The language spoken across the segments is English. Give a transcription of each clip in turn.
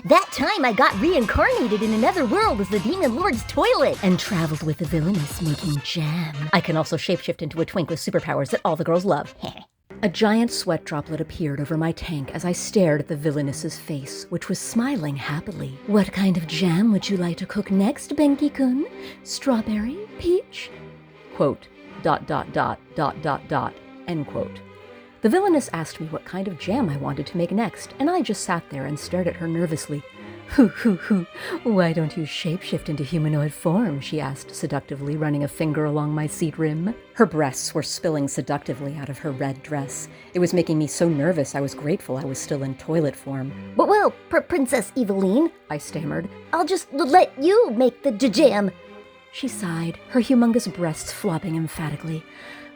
That time I got reincarnated in another world as the Demon Lord's toilet and traveled with the villainess making jam. I can also shapeshift into a twink with superpowers that all the girls love. A giant sweat droplet appeared over my tank as I stared at the villainess's face, which was smiling happily. What kind of jam would you like to cook next, Benki-kun? Strawberry? Peach? Quote, ... end quote. The villainess asked me what kind of jam I wanted to make next, and I just sat there and stared at her nervously. Hoo, why don't you shapeshift into humanoid form, she asked seductively, running a finger along my seat rim. Her breasts were spilling seductively out of her red dress. It was making me so nervous I was grateful I was still in toilet form. But well, Princess Eveline, I stammered. I'll just let you make the jam. She sighed, her humongous breasts flopping emphatically.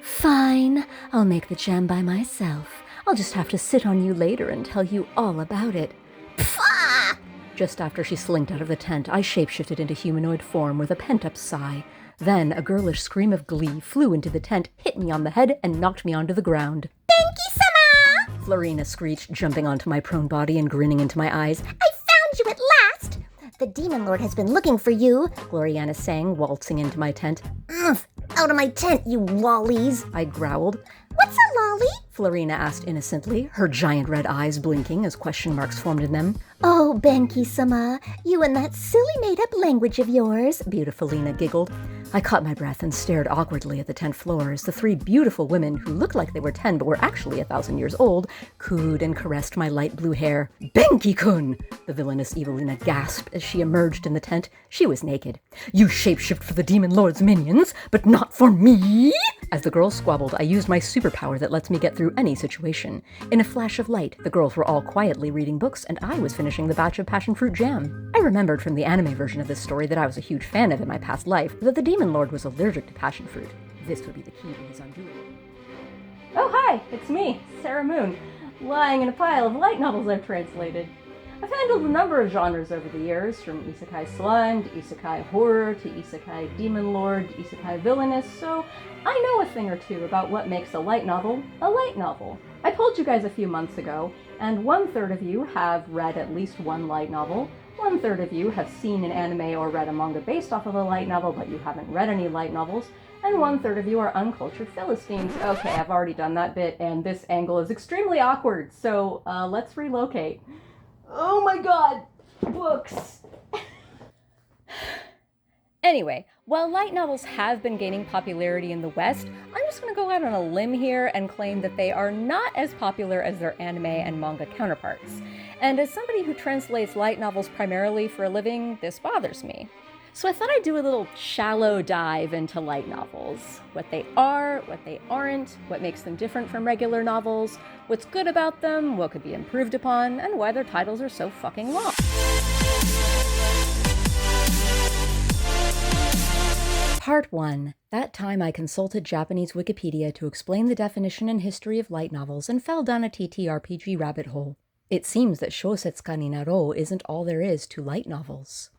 Fine, I'll make the jam by myself. I'll just have to sit on you later and tell you all about it. Pfah! Just after she slinked out of the tent, I shapeshifted into humanoid form with a pent-up sigh. Then a girlish scream of glee flew into the tent, hit me on the head, and knocked me onto the ground. Benki-sama! Florina screeched, jumping onto my prone body and grinning into my eyes. I found you at last! The Demon Lord has been looking for you, Gloriana sang, waltzing into my tent. Out of my tent, you lollies, I growled. What's a lolly? Florina asked innocently, her giant red eyes blinking as question marks formed in them. Oh, Benki-sama, you and that silly made-up language of yours, Beautifulina giggled. I caught my breath and stared awkwardly at the tent floor as the three beautiful women, who looked like they were 10 but were actually 1,000 years old, cooed and caressed my light blue hair. Benki-kun! The villainous Evelina gasped as she emerged in the tent. She was naked. You shapeshift for the Demon Lord's minions, but not for me? As the girls squabbled, I used my superpower that lets me get through any situation. In a flash of light, the girls were all quietly reading books, and I was finishing the batch of passion fruit jam. I remembered from the anime version of this story that I was a huge fan of in my past life, that the Demon Lord was allergic to passion fruit. This would be the key to his undoing. Oh hi, it's me, Sarah Moon, lying in a pile of light novels I've translated. I've handled a number of genres over the years, from isekai slime to isekai horror to isekai demon lord to isekai villainous, so I know a thing or two about what makes a light novel a light novel. I told you guys a few months ago, and 1/3 of you have read at least one light novel, 1/3 of you have seen an anime or read a manga based off of a light novel, but you haven't read any light novels, and 1/3 of you are uncultured Philistines. Okay, I've already done that bit, and this angle is extremely awkward, so let's relocate. Oh my god, books! Anyway, while light novels have been gaining popularity in the West, I'm just going to go out on a limb here and claim that they are not as popular as their anime and manga counterparts. And as somebody who translates light novels primarily for a living, this bothers me. So I thought I'd do a little shallow dive into light novels. What they are, what they aren't, what makes them different from regular novels, what's good about them, what could be improved upon, and why their titles are so fucking long. Part 1. That time I consulted Japanese Wikipedia to explain the definition and history of light novels and fell down a TTRPG rabbit hole. It seems that Shousetsuka ni Naro isn't all there is to light novels.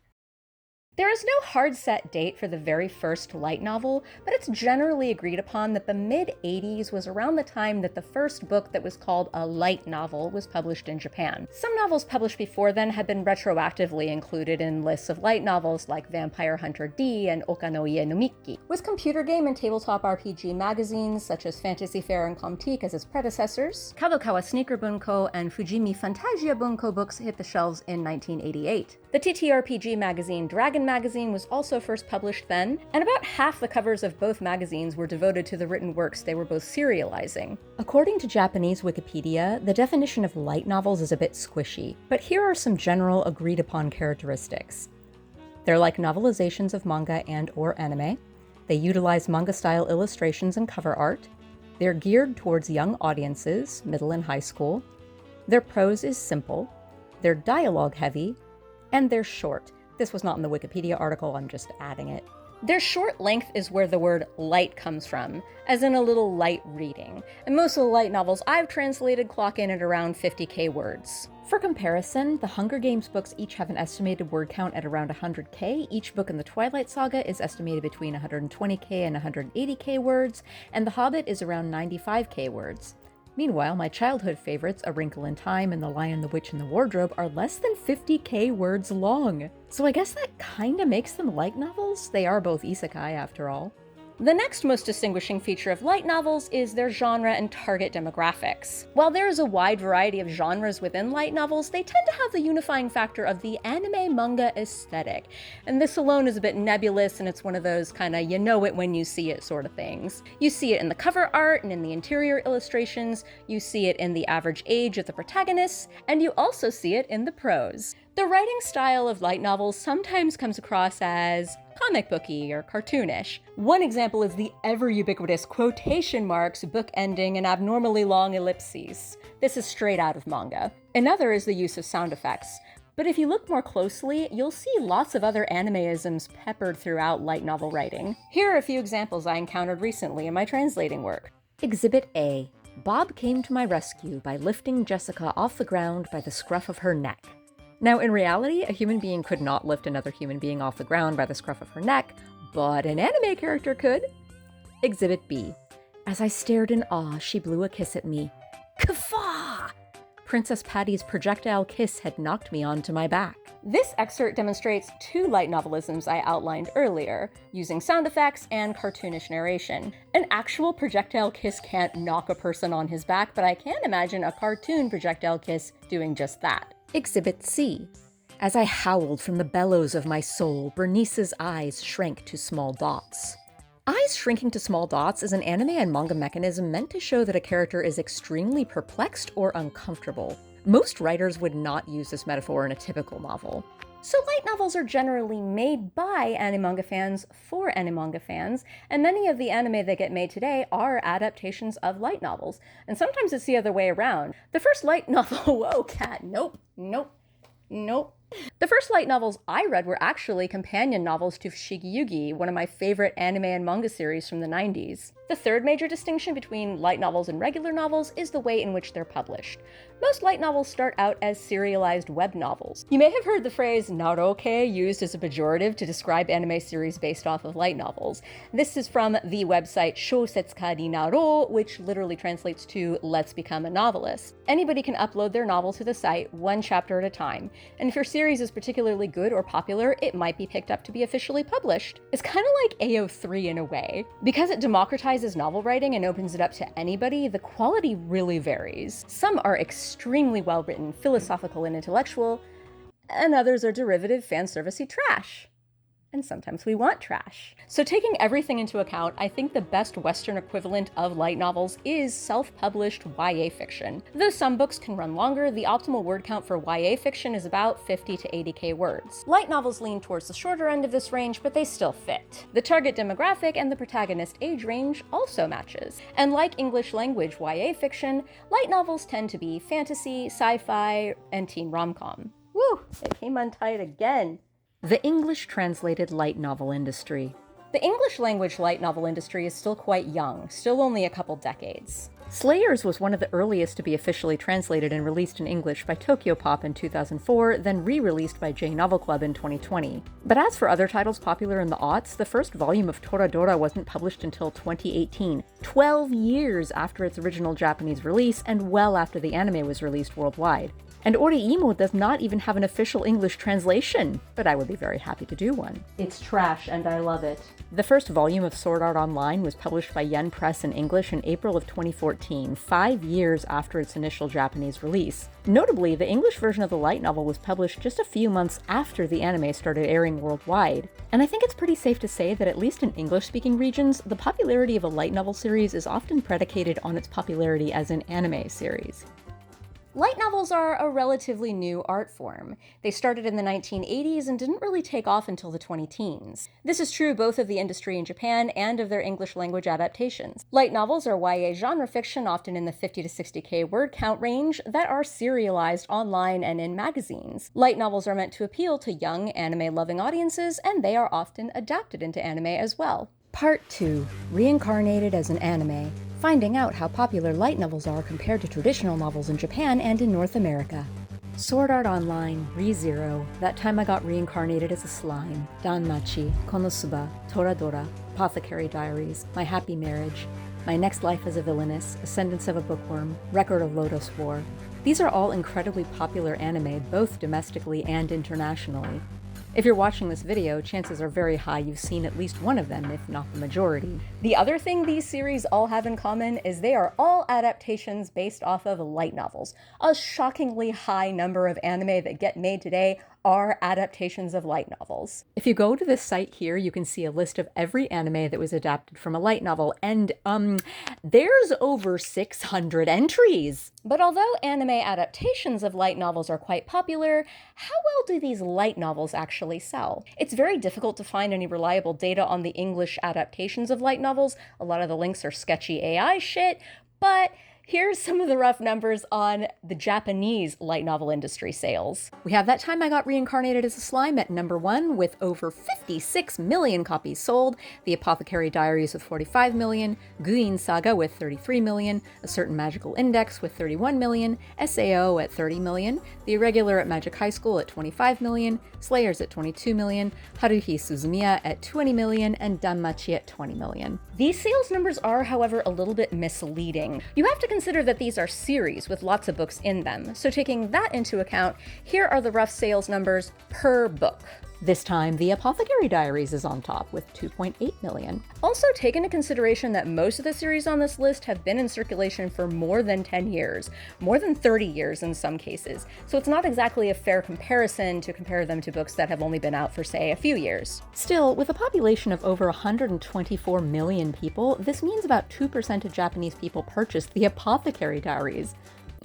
There is no hard set date for the very first light novel, but it's generally agreed upon that the mid-80s was around the time that the first book that was called a light novel was published in Japan. Some novels published before then had been retroactively included in lists of light novels like Vampire Hunter D and Okanoie no Miki, with computer game and tabletop RPG magazines such as Fantasy Fair and Comtique as its predecessors. Kadokawa Sneaker Bunko and Fujimi Fantasia Bunko books hit the shelves in 1988. The TTRPG magazine Dragon Magazine was also first published then, and about half the covers of both magazines were devoted to the written works they were both serializing. According to Japanese Wikipedia, the definition of light novels is a bit squishy, but here are some general agreed-upon characteristics. They're like novelizations of manga and/or anime. They utilize manga-style illustrations and cover art. They're geared towards young audiences, middle and high school. Their prose is simple. They're dialogue-heavy. And they're short. This was not in the Wikipedia article, I'm just adding it. Their short length is where the word light comes from, as in a little light reading. And most of the light novels I've translated clock in at around 50k words. For comparison, the Hunger Games books each have an estimated word count at around 100k, each book in the Twilight Saga is estimated between 120k and 180k words, and The Hobbit is around 95k words. Meanwhile, my childhood favorites, A Wrinkle in Time and The Lion, the Witch, and the Wardrobe, are less than 50k words long. So I guess that kinda makes them light novels? They are both isekai, after all. The next most distinguishing feature of light novels is their genre and target demographics. While there is a wide variety of genres within light novels, they tend to have the unifying factor of the anime manga aesthetic. And this alone is a bit nebulous, and it's one of those kinda you know it when you see it sort of things. You see it in the cover art and in the interior illustrations, you see it in the average age of the protagonists, and you also see it in the prose. The writing style of light novels sometimes comes across as comic booky or cartoonish. One example is the ever-ubiquitous quotation marks bookending an abnormally long ellipses. This is straight out of manga. Another is the use of sound effects. But if you look more closely, you'll see lots of other anime-isms peppered throughout light novel writing. Here are a few examples I encountered recently in my translating work. Exhibit A. Bob came to my rescue by lifting Jessica off the ground by the scruff of her neck. Now, in reality, a human being could not lift another human being off the ground by the scruff of her neck, but an anime character could. Exhibit B. As I stared in awe, she blew a kiss at me. Kafah! Princess Patty's projectile kiss had knocked me onto my back. This excerpt demonstrates two light novelisms I outlined earlier, using sound effects and cartoonish narration. An actual projectile kiss can't knock a person on his back, but I can imagine a cartoon projectile kiss doing just that. Exhibit C. As I howled from the bellows of my soul, Bernice's eyes shrank to small dots. Eyes shrinking to small dots is an anime and manga mechanism meant to show that a character is extremely perplexed or uncomfortable. Most writers would not use this metaphor in a typical novel. So light novels are generally made by anime fans for anime fans, and many of the anime that get made today are adaptations of light novels. And sometimes it's the other way around. The first light novel, whoa cat, nope. The first light novels I read were actually companion novels to Shigeyugi, one of my favorite anime and manga series from the 90s. The third major distinction between light novels and regular novels is the way in which they're published. Most light novels start out as serialized web novels. You may have heard the phrase naroke used as a pejorative to describe anime series based off of light novels. This is from the website Shousetsuka ni naro, which literally translates to let's become a novelist. Anybody can upload their novel to the site, one chapter at a time, and if your series is particularly good or popular, it might be picked up to be officially published. It's kind of like AO3 in a way. Because it democratizes novel writing and opens it up to anybody, the quality really varies. Some are extremely well written, philosophical and intellectual, and others are derivative fan servicey trash. And sometimes we want trash. So taking everything into account, I think the best Western equivalent of light novels is self-published YA fiction. Though some books can run longer, the optimal word count for YA fiction is about 50 to 80k words. Light novels lean towards the shorter end of this range, but they still fit. The target demographic and the protagonist age range also matches. And like English language YA fiction, light novels tend to be fantasy, sci-fi, and teen rom-com. Woo! It came untied again. The English translated light novel industry. The English language light novel industry is still quite young, still only a couple decades. Slayers was one of the earliest to be officially translated and released in English by Tokyopop in 2004, then re-released by J Novel Club in 2020. But as for other titles popular in the aughts, the first volume of Toradora wasn't published until 2018, 12 years after its original Japanese release and well after the anime was released worldwide. And Oreimo does not even have an official English translation, but I would be very happy to do one. It's trash and I love it. The first volume of Sword Art Online was published by Yen Press in English in April of 2014, 5 years after its initial Japanese release. Notably, the English version of the light novel was published just a few months after the anime started airing worldwide. And I think it's pretty safe to say that at least in English-speaking regions, the popularity of a light novel series is often predicated on its popularity as an anime series. Light novels are a relatively new art form. They started in the 1980s and didn't really take off until the 20-teens. This is true both of the industry in Japan and of their English language adaptations. Light novels are YA genre fiction, often in the 50 to 60k word count range, that are serialized online and in magazines. Light novels are meant to appeal to young, anime-loving audiences, and they are often adapted into anime as well. Part 2. Reincarnated as an anime. Finding out how popular light novels are compared to traditional novels in Japan and in North America. Sword Art Online, ReZero, That Time I Got Reincarnated as a Slime, Danmachi, Konosuba, Toradora, Apothecary Diaries, My Happy Marriage, My Next Life as a Villainess, Ascendance of a Bookworm, Record of Lodoss War. These are all incredibly popular anime, both domestically and internationally. If you're watching this video, chances are very high you've seen at least one of them, if not the majority. The other thing these series all have in common is they are all adaptations based off of light novels. A shockingly high number of anime that get made today are adaptations of light novels. If you go to this site here, you can see a list of every anime that was adapted from a light novel, and there's over 600 entries! But although anime adaptations of light novels are quite popular, how well do these light novels actually sell? It's very difficult to find any reliable data on the English adaptations of light novels. A lot of the links are sketchy AI shit, but here's some of the rough numbers on the Japanese light novel industry sales. We have That Time I Got Reincarnated as a Slime at number 1 with over 56 million copies sold, The Apothecary Diaries with 45 million, Guin Saga with 33 million, A Certain Magical Index with 31 million, SAO at 30 million, The Irregular at Magic High School at 25 million, Slayers at 22 million, Haruhi Suzumiya at 20 million, and Danmachi at 20 million. These sales numbers are, however, a little bit misleading. You have to consider that these are series with lots of books in them, so taking that into account, here are the rough sales numbers per book. This time, The Apothecary Diaries is on top with 2.8 million. Also, take into consideration that most of the series on this list have been in circulation for more than 10 years, more than 30 years in some cases, so it's not exactly a fair comparison to compare them to books that have only been out for, say, a few years. Still, with a population of over 124 million people, this means about 2% of Japanese people purchased The Apothecary Diaries.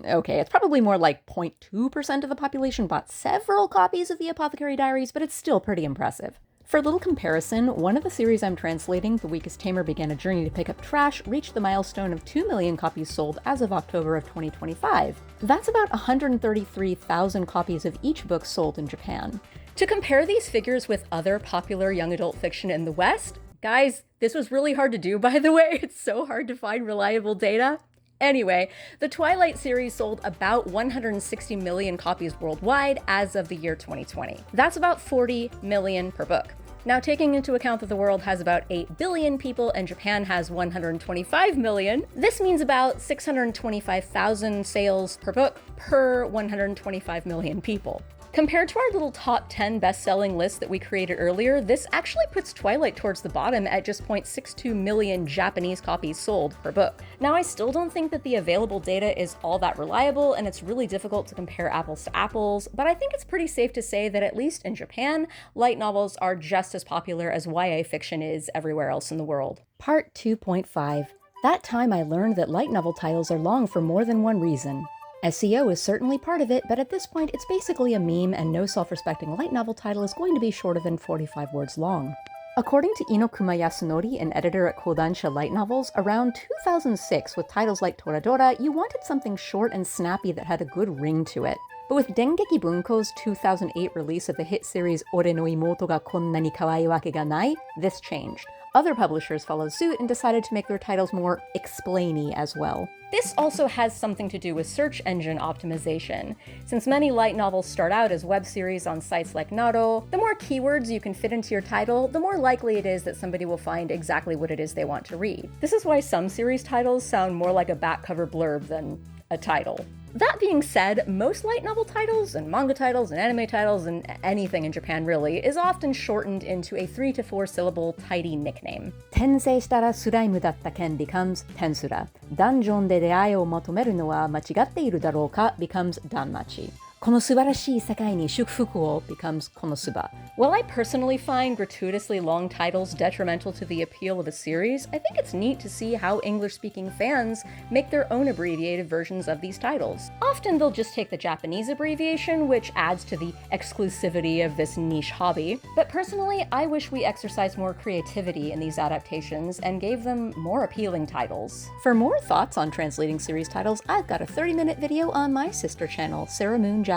Okay, it's probably more like 0.2% of the population bought several copies of The Apothecary Diaries, but it's still pretty impressive. For a little comparison, one of the series I'm translating, The Weakest Tamer Began a Journey to Pick Up Trash, reached the milestone of 2 million copies sold as of October of 2025. That's about 133,000 copies of each book sold in Japan. To compare these figures with other popular young adult fiction in the West, guys, this was really hard to do, by the way. It's so hard to find reliable data. Anyway, the Twilight series sold about 160 million copies worldwide as of the year 2020. That's about 40 million per book. Now, taking into account that the world has about 8 billion people and Japan has 125 million, this means about 625,000 sales per book per 125 million people. Compared to our little top 10 best-selling list that we created earlier, this actually puts Twilight towards the bottom at just 0.62 million Japanese copies sold per book. Now, I still don't think that the available data is all that reliable, and it's really difficult to compare apples to apples, but I think it's pretty safe to say that at least in Japan, light novels are just as popular as YA fiction is everywhere else in the world. Part 2.5. That time I learned that light novel titles are long for more than one reason. SEO is certainly part of it, but at this point it's basically a meme and no self-respecting light novel title is going to be shorter than 45 words long. According to Inokuma Yasunori, an editor at Kodansha Light Novels, around 2006 with titles like Toradora, you wanted something short and snappy that had a good ring to it. But with Dengeki Bunko's 2008 release of the hit series Ore no imoto ga konna ni kawaii wake ga nai, this changed. Other publishers followed suit and decided to make their titles more explainy as well. This also has something to do with search engine optimization. Since many light novels start out as web series on sites like Naro, the more keywords you can fit into your title, the more likely it is that somebody will find exactly what it is they want to read. This is why some series titles sound more like a back cover blurb than a title. That being said, most light novel titles, and manga titles, and anime titles, and anything in Japan really, is often shortened into a 3 to 4 syllable tidy nickname. Tensei shitara suraimu datta ken becomes tensura. Dungeon de deai o motomeru no wa machigatte iru darou ka becomes danmachi. Kono subarashii sekai ni shukufuku o becomes konosuba. While I personally find gratuitously long titles detrimental to the appeal of a series, I think it's neat to see how English-speaking fans make their own abbreviated versions of these titles. Often they'll just take the Japanese abbreviation, which adds to the exclusivity of this niche hobby. But personally, I wish we exercised more creativity in these adaptations and gave them more appealing titles. For more thoughts on translating series titles, I've got a 30-minute video on my sister channel, Sarah Moon Japanese.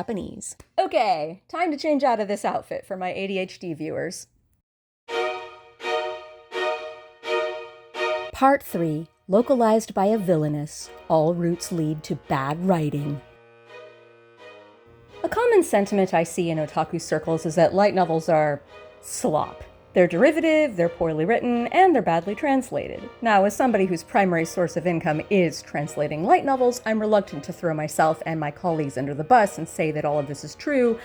Okay, time to change out of this outfit for my ADHD viewers. Part 3. Localized by a villainess. All routes lead to bad writing. A common sentiment I see in otaku circles is that light novels are slop. They're derivative, they're poorly written, and they're badly translated. Now, as somebody whose primary source of income is translating light novels, I'm reluctant to throw myself and my colleagues under the bus and say that all of this is true,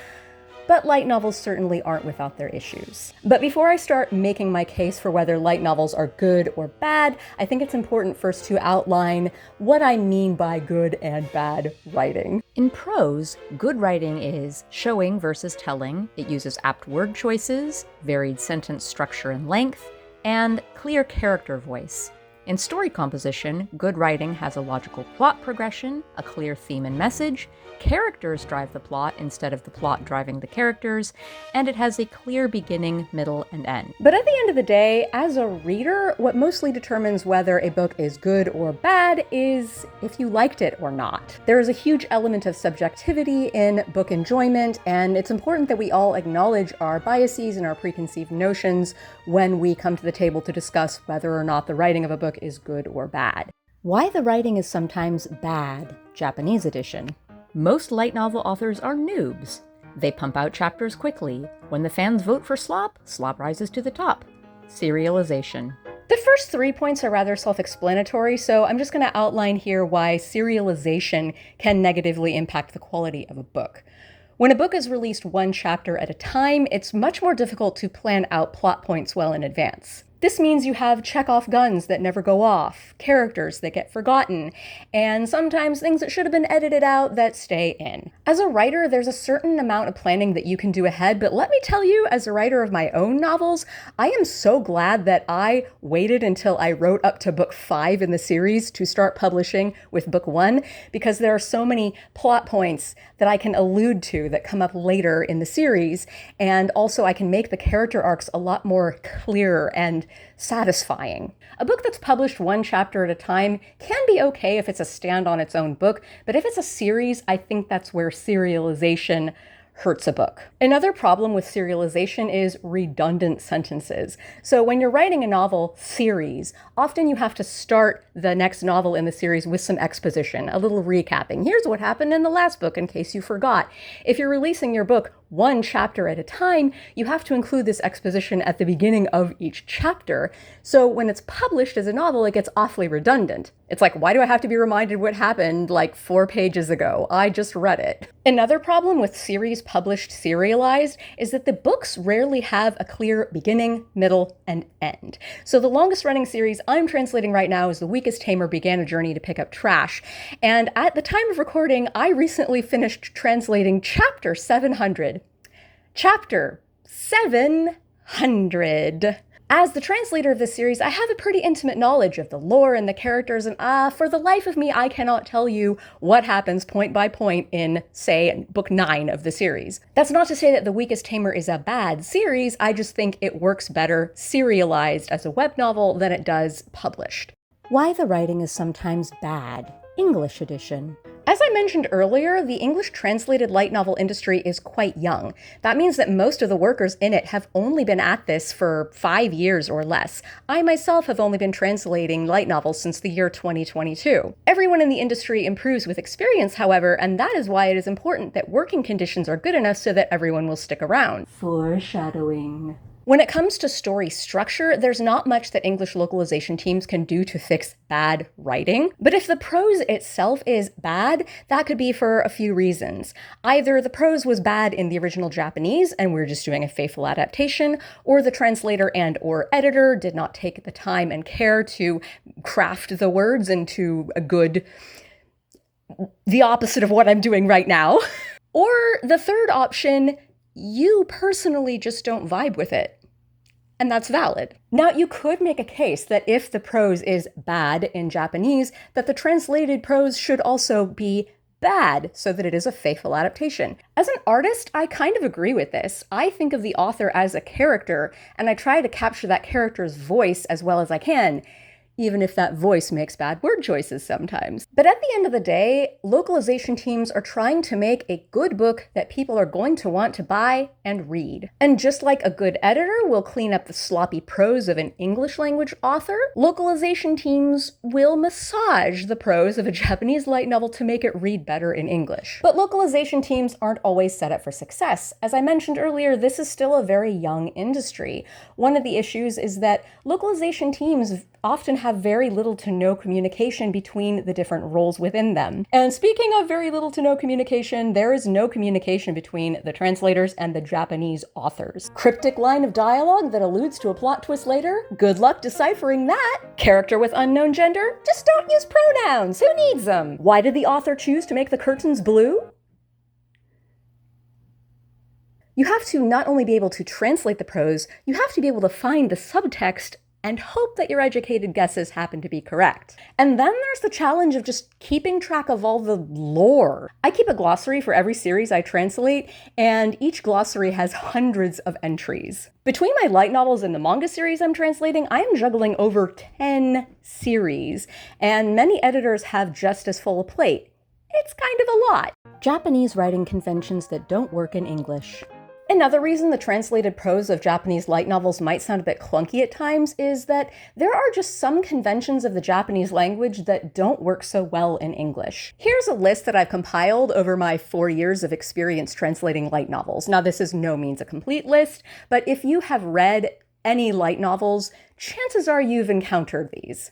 but light novels certainly aren't without their issues. But before I start making my case for whether light novels are good or bad, I think it's important first to outline what I mean by good and bad writing. In prose, good writing is showing versus telling. It uses apt word choices, varied sentence structure and length, and clear character voice. In story composition, good writing has a logical plot progression, a clear theme and message, characters drive the plot instead of the plot driving the characters, and it has a clear beginning, middle, and end. But at the end of the day, as a reader, what mostly determines whether a book is good or bad is if you liked it or not. There is a huge element of subjectivity in book enjoyment, and it's important that we all acknowledge our biases and our preconceived notions when we come to the table to discuss whether or not the writing of a book is good or bad. Why the writing is sometimes bad, Japanese edition. Most light novel authors are noobs. They pump out chapters quickly. When the fans vote for slop, slop rises to the top. Serialization. The first 3 points are rather self-explanatory, so I'm just going to outline here why serialization can negatively impact the quality of a book. When a book is released one chapter at a time, it's much more difficult to plan out plot points well in advance. This means you have check-off guns that never go off, characters that get forgotten, and sometimes things that should have been edited out that stay in. As a writer, there's a certain amount of planning that you can do ahead, but let me tell you, as a writer of my own novels, I am so glad that I waited until I wrote up to book 5 in the series to start publishing with book 1, because there are so many plot points that I can allude to that come up later in the series, and also I can make the character arcs a lot more clear and satisfying. A book that's published one chapter at a time can be okay if it's a stand-on-its-own book, but if it's a series, I think that's where serialization hurts a book. Another problem with serialization is redundant sentences. So when you're writing a novel series, often you have to start the next novel in the series with some exposition, a little recapping. Here's what happened in the last book in case you forgot. If you're releasing your book one chapter at a time, you have to include this exposition at the beginning of each chapter. So when it's published as a novel, it gets awfully redundant. It's like, why do I have to be reminded what happened like 4 pages ago? I just read it. Another problem with series published serialized is that the books rarely have a clear beginning, middle, and end. So the longest running series I'm translating right now is The Weakest Tamer Began a Journey to Pick Up Trash. And at the time of recording, I recently finished translating chapter 700. Chapter 700. As the translator of this series, I have a pretty intimate knowledge of the lore and the characters, and for the life of me, I cannot tell you what happens point by point in, say, book 9 of the series. That's not to say that The Weakest Tamer is a bad series, I just think it works better serialized as a web novel than it does published. Why the writing is sometimes bad. English edition. As I mentioned earlier, the English translated light novel industry is quite young. That means that most of the workers in it have only been at this for 5 years or less. I myself have only been translating light novels since the year 2022. Everyone in the industry improves with experience, however, and that is why it is important that working conditions are good enough so that everyone will stick around. Foreshadowing. When it comes to story structure, there's not much that English localization teams can do to fix bad writing. But if the prose itself is bad, that could be for a few reasons. Either the prose was bad in the original Japanese and we're just doing a faithful adaptation, or the translator and/or editor did not take the time and care to craft the words into a good, the opposite of what I'm doing right now. Or the third option, you personally just don't vibe with it. And that's valid. Now, you could make a case that if the prose is bad in Japanese, that the translated prose should also be bad so that it is a faithful adaptation. As an artist, I kind of agree with this. I think of the author as a character, and I try to capture that character's voice as well as I can. even if that voice makes bad word choices sometimes. But at the end of the day, localization teams are trying to make a good book that people are going to want to buy and read. And just like a good editor will clean up the sloppy prose of an English language author, localization teams will massage the prose of a Japanese light novel to make it read better in English. But localization teams aren't always set up for success. As I mentioned earlier, this is still a very young industry. One of the issues is that localization teams often have very little to no communication between the different roles within them. And speaking of very little to no communication, there is no communication between the translators and the Japanese authors. Cryptic line of dialogue that alludes to a plot twist later? Good luck deciphering that. Character with unknown gender? Just don't use pronouns. Who needs them? Why did the author choose to make the curtains blue? You have to not only be able to translate the prose, you have to be able to find the subtext and hope that your educated guesses happen to be correct. And then there's the challenge of just keeping track of all the lore. I keep a glossary for every series I translate, and each glossary has hundreds of entries. Between my light novels and the manga series I'm translating, I am juggling over 10 series, and many editors have just as full a plate. It's kind of a lot. Japanese writing conventions that don't work in English. Another reason the translated prose of Japanese light novels might sound a bit clunky at times is that there are just some conventions of the Japanese language that don't work so well in English. Here's a list that I've compiled over my 4 years of experience translating light novels. Now, this is no means a complete list, but if you have read any light novels, chances are you've encountered these.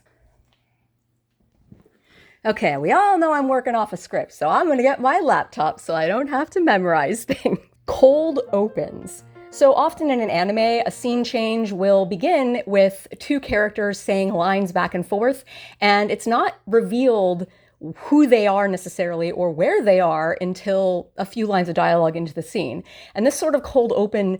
Okay, we all know I'm working off a script, so I'm gonna get my laptop so I don't have to memorize things. Cold opens. So often in an anime, a scene change will begin with two characters saying lines back and forth, and it's not revealed who they are necessarily or where they are until a few lines of dialogue into the scene. And this sort of cold open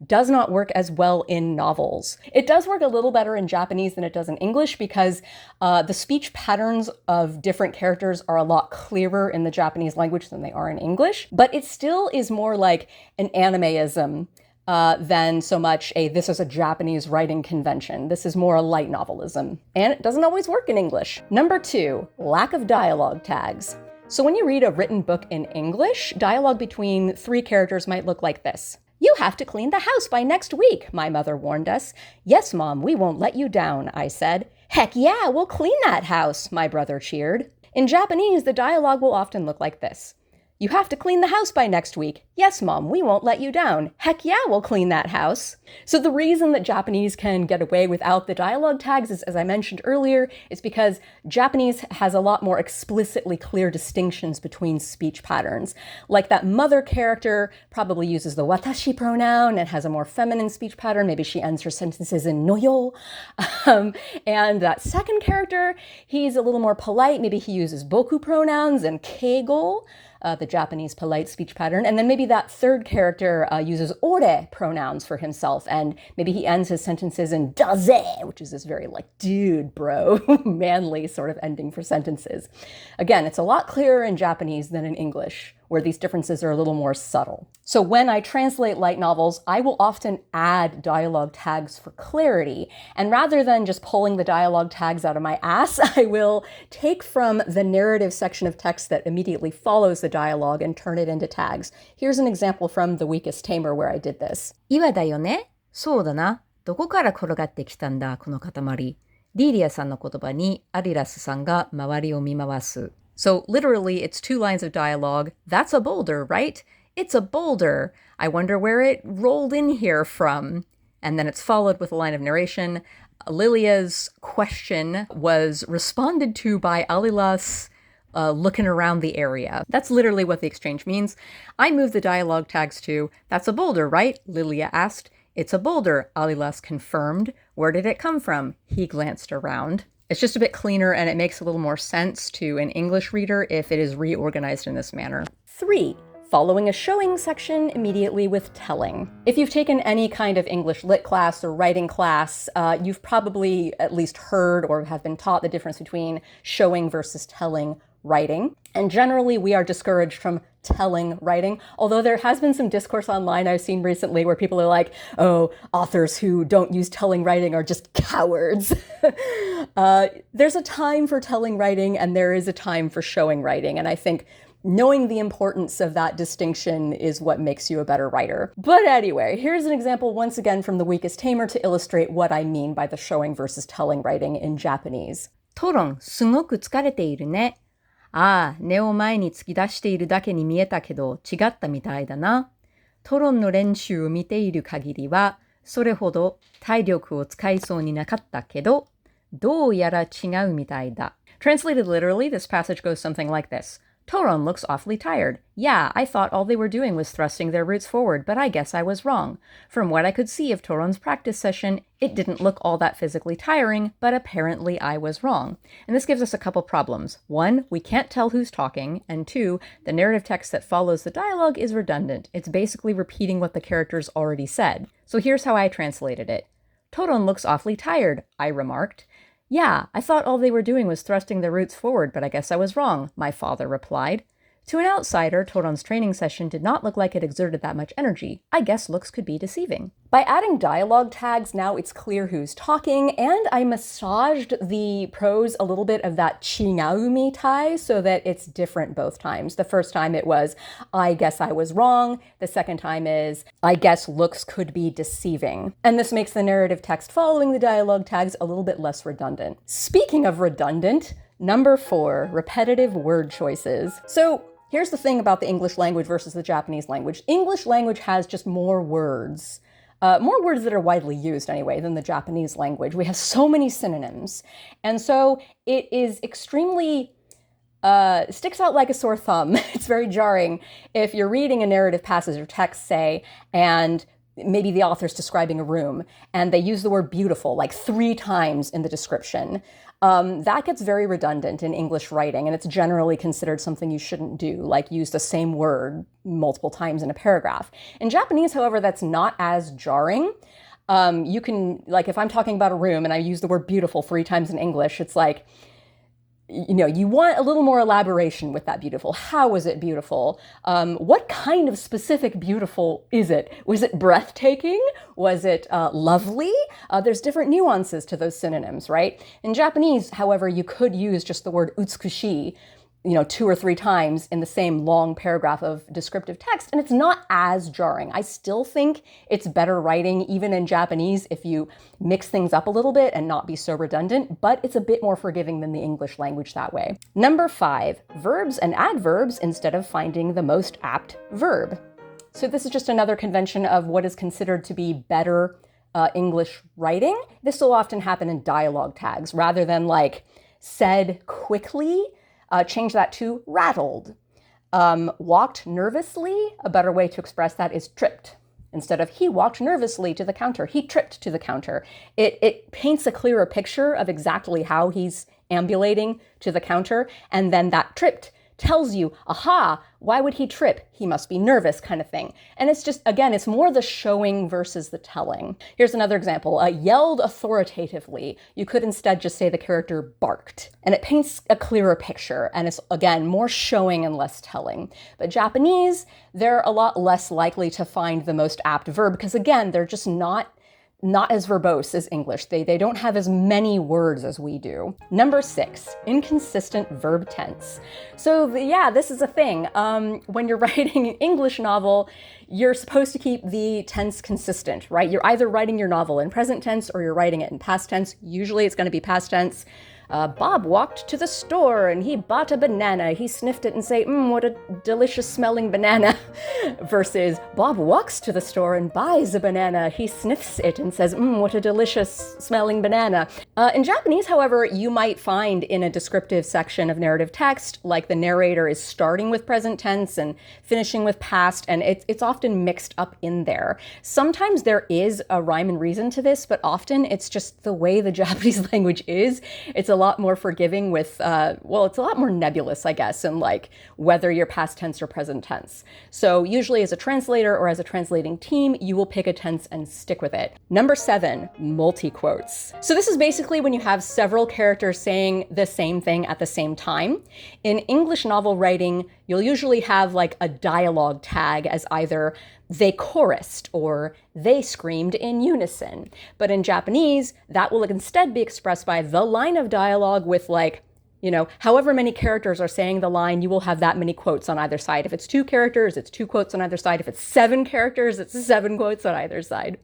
does not work as well in novels. It does work a little better in Japanese than it does in English because the speech patterns of different characters are a lot clearer in the Japanese language than they are in English, but it still is more like an animeism than so much this is a Japanese writing convention. This is more a light novelism, and it doesn't always work in English. Number 2, lack of dialogue tags. So when you read a written book in English, dialogue between 3 characters might look like this. "You have to clean the house by next week," my mother warned us. "Yes, Mom, we won't let you down," I said. "Heck yeah, we'll clean that house," my brother cheered. In Japanese, the dialogue will often look like this. "You have to clean the house by next week. Yes, Mom, we won't let you down. Heck yeah, we'll clean that house." So the reason that Japanese can get away without the dialogue tags is, as I mentioned earlier, is because Japanese has a lot more explicitly clear distinctions between speech patterns. Like that mother character probably uses the watashi pronoun and has a more feminine speech pattern. Maybe she ends her sentences in noyo. And that second character, he's a little more polite. Maybe he uses boku pronouns and keigo. The Japanese polite speech pattern. And then maybe that third character uses ore pronouns for himself, and maybe he ends his sentences in daze, which is this very like, dude, bro, manly sort of ending for sentences. Again, it's a lot clearer in Japanese than in English, where these differences are a little more subtle. So when I translate light novels, I will often add dialogue tags for clarity. And rather than just pulling the dialogue tags out of my ass, I will take from the narrative section of text that immediately follows the dialogue and turn it into tags. Here's an example from The Weakest Tamer where I did this. 岩だよね。そうだな。どこから転がってきたんだ、この塊。リリアさんの言葉にアリラスさんが周りを見回す。So literally, it's 2 lines of dialogue. "That's a boulder, right? It's a boulder. I wonder where it rolled in here from." And then it's followed with a line of narration. Lilia's question was responded to by Alilas looking around the area. That's literally what the exchange means. I moved the dialogue tags to, "That's a boulder, right?" Lilia asked. "It's a boulder," Alilas confirmed. "Where did it come from?" He glanced around. It's just a bit cleaner, and it makes a little more sense to an English reader if it is reorganized in this manner. 3. Following a showing section immediately with telling. If you've taken any kind of English lit class or writing class, you've probably at least heard or have been taught the difference between showing versus telling writing. And generally, we are discouraged from telling writing, although there has been some discourse online I've seen recently where people are like, oh, authors who don't use telling writing are just cowards. There's a time for telling writing and there is a time for showing writing. And I think knowing the importance of that distinction is what makes you a better writer. But anyway, here's an example once again from The Weakest Tamer to illustrate what I mean by the showing versus telling writing in Japanese. トロン、すごく疲れているね。ああ、根を前に突き出しているだけに見えたけど違ったみたいだな。トロンの練習を見ている限りは、それほど体力を使いそうになかったけど、どうやら違うみたいだ。Translated literally, this passage goes something like this. Toron looks awfully tired. Yeah, I thought all they were doing was thrusting their roots forward, but I guess I was wrong. From what I could see of Toron's practice session, it didn't look all that physically tiring, but apparently I was wrong. And this gives us a couple problems. One, we can't tell who's talking, and two, the narrative text that follows the dialogue is redundant. It's basically repeating what the characters already said. So here's how I translated it. Toron looks awfully tired, I remarked. Yeah, I thought all they were doing was thrusting their roots forward, but I guess I was wrong, my father replied. To an outsider, Toron's training session did not look like it exerted that much energy. I guess looks could be deceiving. By adding dialogue tags, now it's clear who's talking, and I massaged the prose a little bit of that chingaumi tai so that it's different both times. The first time it was, I guess I was wrong. The second time is, I guess looks could be deceiving. And this makes the narrative text following the dialogue tags a little bit less redundant. Speaking of redundant, number 4, repetitive word choices. So here's the thing about the English language versus the Japanese language. English language has just more words that are widely used anyway than the Japanese language. We have so many synonyms. And so it is extremely, sticks out like a sore thumb. It's very jarring if you're reading a narrative passage or text, say, and maybe the author's describing a room and they use the word beautiful like 3 times in the description. That gets very redundant in English writing, and it's generally considered something you shouldn't do, like use the same word multiple times in a paragraph. In Japanese, however, that's not as jarring. You can, like, if I'm talking about a room and I use the word beautiful 3 times in English, it's like, you know, you want a little more elaboration with that beautiful. How was it beautiful? What kind of specific beautiful is it? Was it breathtaking? Was it lovely? There's different nuances to those synonyms, right? In Japanese, however, you could use just the word utsukushi, 2 or 3 times in the same long paragraph of descriptive text, and it's not as jarring. I still think it's better writing, even in Japanese, if you mix things up a little bit and not be so redundant, but it's a bit more forgiving than the English language that way. Number 5, verbs and adverbs instead of finding the most apt verb. So this is just another convention of what is considered to be better English writing. This will often happen in dialogue tags rather than like said quickly. Change that to rattled. Walked nervously, a better way to express that is tripped. Instead of he walked nervously to the counter, he tripped to the counter. It paints a clearer picture of exactly how he's ambulating to the counter, and then that tripped tells you, aha, why would he trip? He must be nervous, kind of thing. And it's just, again, it's more the showing versus the telling. Here's another example. Yelled authoritatively. You could instead just say the character barked. And it paints a clearer picture. And it's, again, more showing and less telling. But Japanese, they're a lot less likely to find the most apt verb because, again, they're just not as verbose as English. They don't have as many words as we do. Number 6, inconsistent verb tense. So this is a thing. When you're writing an English novel, you're supposed to keep the tense consistent, right? You're either writing your novel in present tense or you're writing it in past tense. Usually it's going to be past tense. Bob walked to the store and he bought a banana. He sniffed it and say, what a delicious smelling banana. Versus Bob walks to the store and buys a banana. He sniffs it and says, what a delicious smelling banana. In Japanese, however, you might find in a descriptive section of narrative text, like the narrator is starting with present tense and finishing with past, and it's often mixed up in there. Sometimes there is a rhyme and reason to this, but often it's just the way the Japanese language is. It's a lot more forgiving with, it's a lot more nebulous, I guess, in like whether you're past tense or present tense. So usually as a translator or as a translating team, you will pick a tense and stick with it. Number 7, multi-quotes. So this is basically when you have several characters saying the same thing at the same time. In English novel writing, you'll usually have like a dialogue tag as either they chorused or they screamed in unison. But in Japanese, that will instead be expressed by the line of dialogue with like, however many characters are saying the line, you will have that many quotes on either side. If it's 2 characters, it's 2 quotes on either side. If it's 7 characters, it's 7 quotes on either side.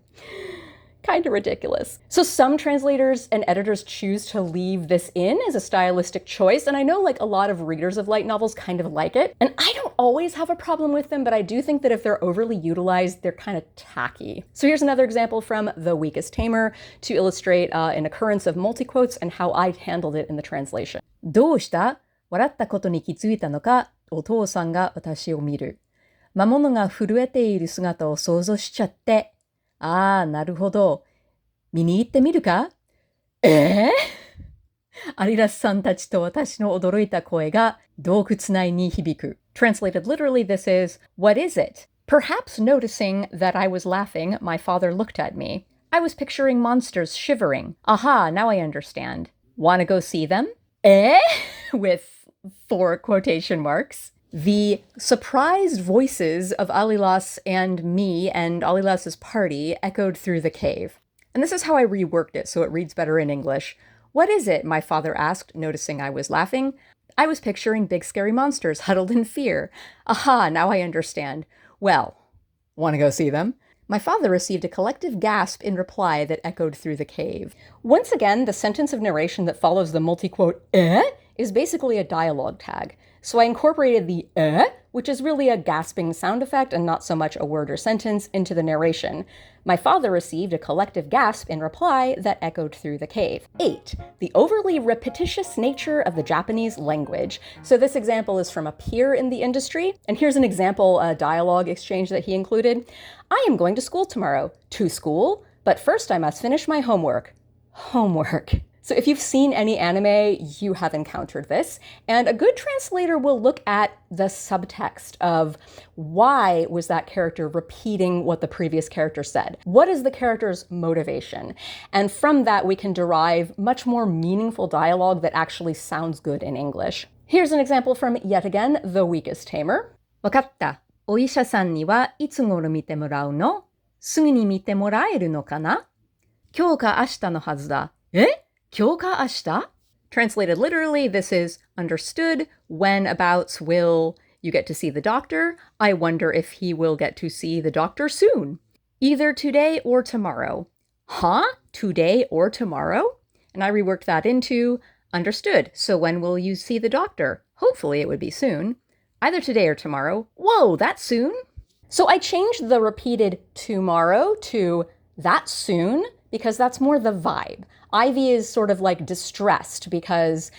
Kind of ridiculous. So some translators and editors choose to leave this in as a stylistic choice, and I know like a lot of readers of light novels kind of like it, and I don't always have a problem with them, but I do think that if they're overly utilized, they're kind of tacky. So here's another example from The Weakest Tamer to illustrate an occurrence of multi-quotes and how I handled it in the translation. どうした?笑ったことに気づいたのか?お父さんが私を見る。魔物が震えている姿を想像しちゃって。ああ、なるほど。見に行ってみるか?アリラスさんたちと私の驚いた声が洞窟内に響く。Translated literally, this is, what is it? Perhaps noticing that I was laughing, my father looked at me. I was picturing monsters shivering. Aha, now I understand. Wanna go see them? With 4 quotation marks. The surprised voices of Alilas and me and Alilas's party echoed through the cave. And this is how I reworked it so it reads better in English. What is it? My father asked, noticing I was laughing. I was picturing big scary monsters huddled in fear. Aha, now I understand. Well, want to go see them? My father received a collective gasp in reply that echoed through the cave. Once again, the sentence of narration that follows the multi-quote is basically a dialogue tag. So I incorporated the which is really a gasping sound effect and not so much a word or sentence, into the narration. My father received a collective gasp in reply that echoed through the cave. 8. The overly repetitious nature of the Japanese language. So this example is from a peer in the industry, and here's an example dialogue exchange that he included. I am going to school tomorrow. To school? But first I must finish my homework. Homework. So if you've seen any anime, you have encountered this, and a good translator will look at the subtext of why was that character repeating what the previous character said? What is the character's motivation? And from that, we can derive much more meaningful dialogue that actually sounds good in English. Here's an example from, yet again, The Weakest Tamer. わかった。お医者さんにはいつ頃見てもらうの?すぐに見てもらえるのかな?今日か明日のはずだ。今日か明日? Translated literally, this is understood. When abouts will you get to see the doctor? I wonder if he will get to see the doctor soon. Either today or tomorrow. Huh? Today or tomorrow? And I reworked that into understood. So when will you see the doctor? Hopefully it would be soon. Either today or tomorrow. Whoa, that soon? So I changed the repeated tomorrow to that soon because that's more the vibe. Ivy is sort of like distressed because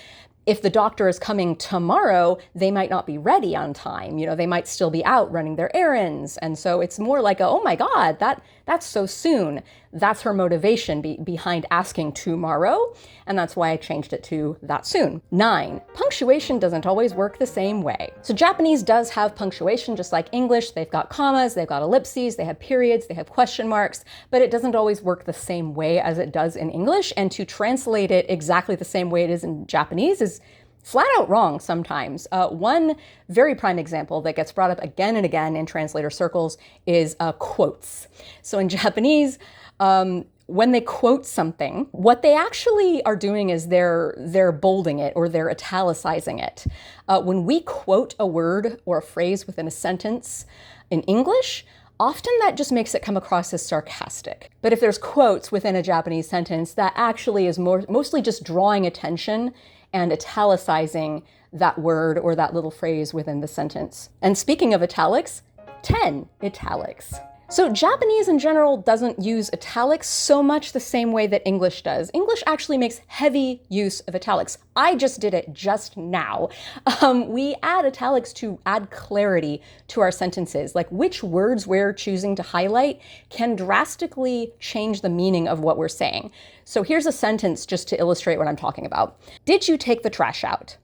if the doctor is coming tomorrow, they might not be ready on time. They might still be out running their errands. And so it's more like, oh my God, that's so soon. That's her motivation behind asking tomorrow. And that's why I changed it to that soon. 9. Punctuation doesn't always work the same way. So Japanese does have punctuation just like English. They've got commas, they've got ellipses, they have periods, they have question marks, but it doesn't always work the same way as it does in English. And to translate it exactly the same way it is in Japanese is flat out wrong sometimes. One very prime example that gets brought up again and again in translator circles is quotes. So in Japanese, when they quote something, what they actually are doing is they're bolding it or they're italicizing it. When we quote a word or a phrase within a sentence in English, often that just makes it come across as sarcastic. But if there's quotes within a Japanese sentence, that actually is mostly just drawing attention and italicizing that word or that little phrase within the sentence. And speaking of italics, 10 italics. So Japanese in general doesn't use italics so much the same way that English does. English actually makes heavy use of italics. I just did it just now. We add italics to add clarity to our sentences. Like which words we're choosing to highlight can drastically change the meaning of what we're saying. So here's a sentence just to illustrate what I'm talking about. Did you take the trash out?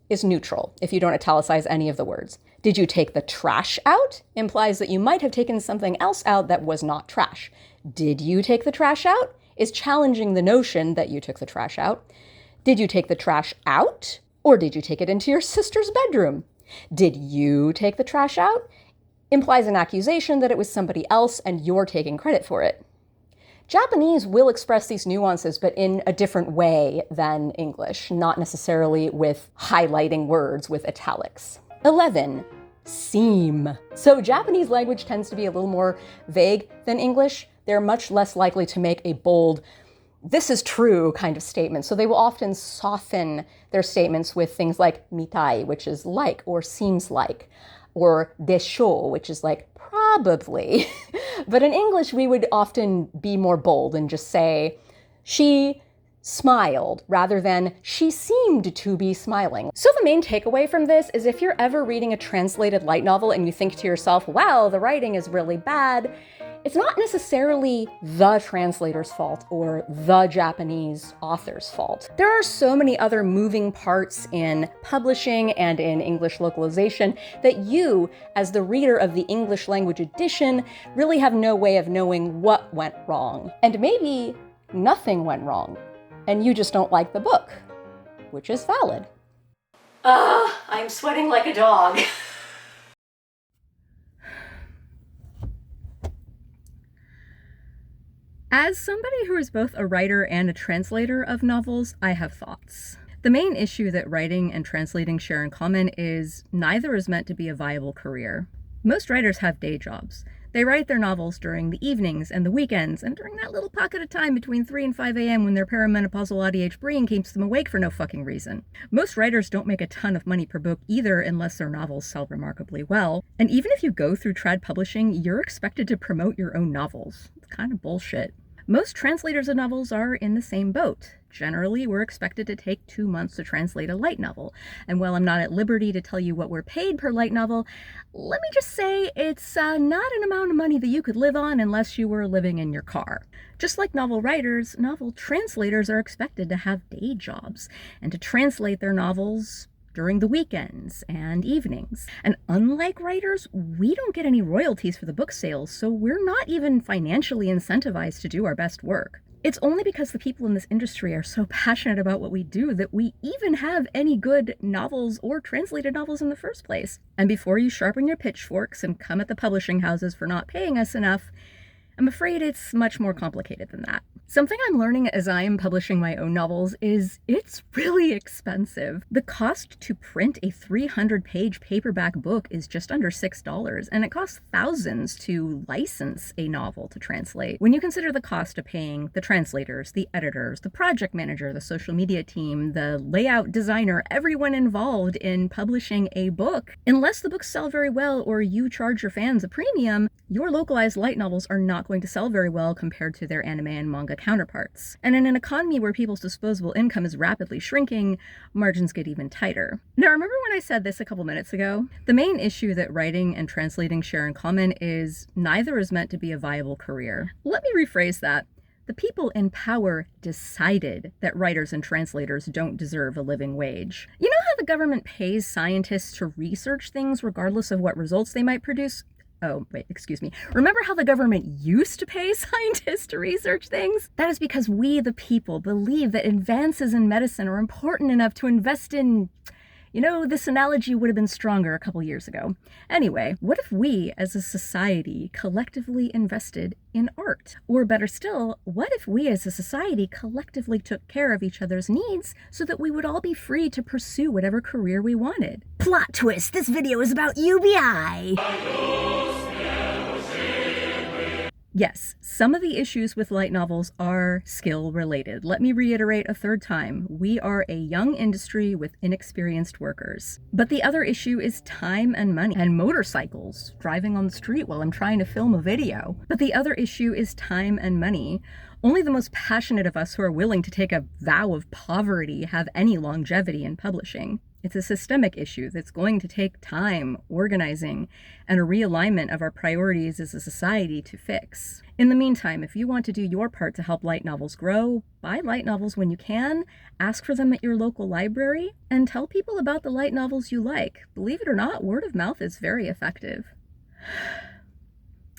Is neutral if you don't italicize any of the words. Did you take the trash out? Implies that you might have taken something else out that was not trash. Did you take the trash out? Is challenging the notion that you took the trash out. Did you take the trash out? Or did you take it into your sister's bedroom? Did you take the trash out? Implies an accusation that it was somebody else and you're taking credit for it. Japanese will express these nuances, but in a different way than English, not necessarily with highlighting words with italics. 11. Seem. So Japanese language tends to be a little more vague than English. They're much less likely to make a bold, this is true kind of statement. So they will often soften their statements with things like mitai, which is like or seems like, or desho, which is like probably. But in English, we would often be more bold and just say, she smiled, rather than she seemed to be smiling. So the main takeaway from this is if you're ever reading a translated light novel and you think to yourself, wow, the writing is really bad, it's not necessarily the translator's fault or the Japanese author's fault. There are so many other moving parts in publishing and in English localization that you, as the reader of the English language edition, really have no way of knowing what went wrong. And maybe nothing went wrong, and you just don't like the book, which is valid. I'm sweating like a dog. As somebody who is both a writer and a translator of novels, I have thoughts. The main issue that writing and translating share in common is neither is meant to be a viable career. Most writers have day jobs. They write their novels during the evenings and the weekends, and during that little pocket of time between 3 and 5 a.m. when their perimenopausal ADH brain keeps them awake for no fucking reason. Most writers don't make a ton of money per book either unless their novels sell remarkably well. And even if you go through trad publishing, you're expected to promote your own novels. It's kind of bullshit. Most translators of novels are in the same boat. Generally, we're expected to take 2 months to translate a light novel. And while I'm not at liberty to tell you what we're paid per light novel, let me just say it's not an amount of money that you could live on unless you were living in your car. Just like novel writers, novel translators are expected to have day jobs and to translate their novels during the weekends and evenings. And unlike writers, we don't get any royalties for the book sales, so we're not even financially incentivized to do our best work. It's only because the people in this industry are so passionate about what we do that we even have any good novels or translated novels in the first place. And before you sharpen your pitchforks and come at the publishing houses for not paying us enough, I'm afraid it's much more complicated than that. Something I'm learning as I am publishing my own novels is it's really expensive. The cost to print a 300-page paperback book is just under $6, and it costs thousands to license a novel to translate. When you consider the cost of paying the translators, the editors, the project manager, the social media team, the layout designer, everyone involved in publishing a book, unless the books sell very well or you charge your fans a premium, your localized light novels are not going to sell very well compared to their anime and manga counterparts. And in an economy where people's disposable income is rapidly shrinking, margins get even tighter. Now, remember when I said this a couple minutes ago? The main issue that writing and translating share in common is neither is meant to be a viable career. Let me rephrase that. The people in power decided that writers and translators don't deserve a living wage. You know how the government pays scientists to research things regardless of what results they might produce? Oh, wait, excuse me. Remember how the government used to pay scientists to research things? That is because we, the people, believe that advances in medicine are important enough to invest in... You know, this analogy would have been stronger a couple years ago. Anyway, what if we, as a society, collectively invested in art? Or better still, what if we as a society collectively took care of each other's needs so that we would all be free to pursue whatever career we wanted? Plot twist, this video is about UBI. Yes, some of the issues with light novels are skill-related. Let me reiterate a third time. We are a young industry with inexperienced workers. But the other issue is time and money, and motorcycles driving on the street while I'm trying to film a video. But the other issue is time and money. Only the most passionate of us who are willing to take a vow of poverty have any longevity in publishing. It's a systemic issue that's going to take time, organizing, and a realignment of our priorities as a society to fix. In the meantime, if you want to do your part to help light novels grow, buy light novels when you can, ask for them at your local library, and tell people about the light novels you like. Believe it or not, word of mouth is very effective.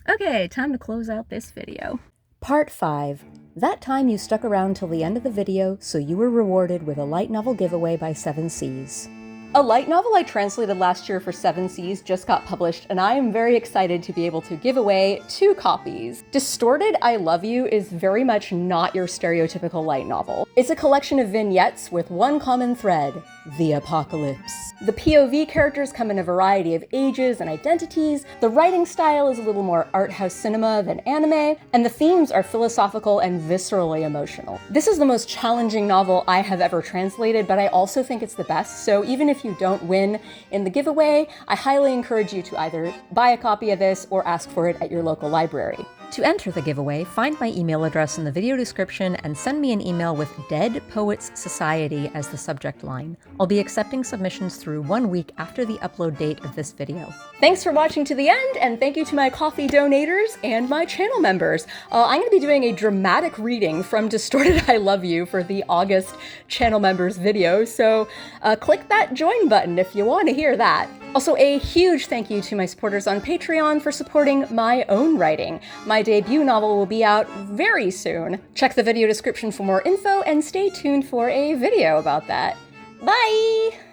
Okay, time to close out this video. Part 5. That time you stuck around till the end of the video, so you were rewarded with a light novel giveaway by 7 Seas. A light novel I translated last year for 7 Seas just got published, and I am very excited to be able to give away 2 copies. Distorted I Love You is very much not your stereotypical light novel. It's a collection of vignettes with one common thread: the apocalypse. The POV characters come in a variety of ages and identities, the writing style is a little more art house cinema than anime, and the themes are philosophical and viscerally emotional. This is the most challenging novel I have ever translated, but I also think it's the best, so even if you don't win in the giveaway, I highly encourage you to either buy a copy of this or ask for it at your local library. To enter the giveaway, find my email address in the video description and send me an email with Dead Poets Society as the subject line. I'll be accepting submissions through 1 week after the upload date of this video. Thanks for watching to the end, and thank you to my coffee donators and my channel members. I'm going to be doing a dramatic reading from Distorted I Love You for the August channel members video, so click that join button if you want to hear that. Also, a huge thank you to my supporters on Patreon for supporting my own writing. My debut novel will be out very soon. Check the video description for more info and stay tuned for a video about that. Bye!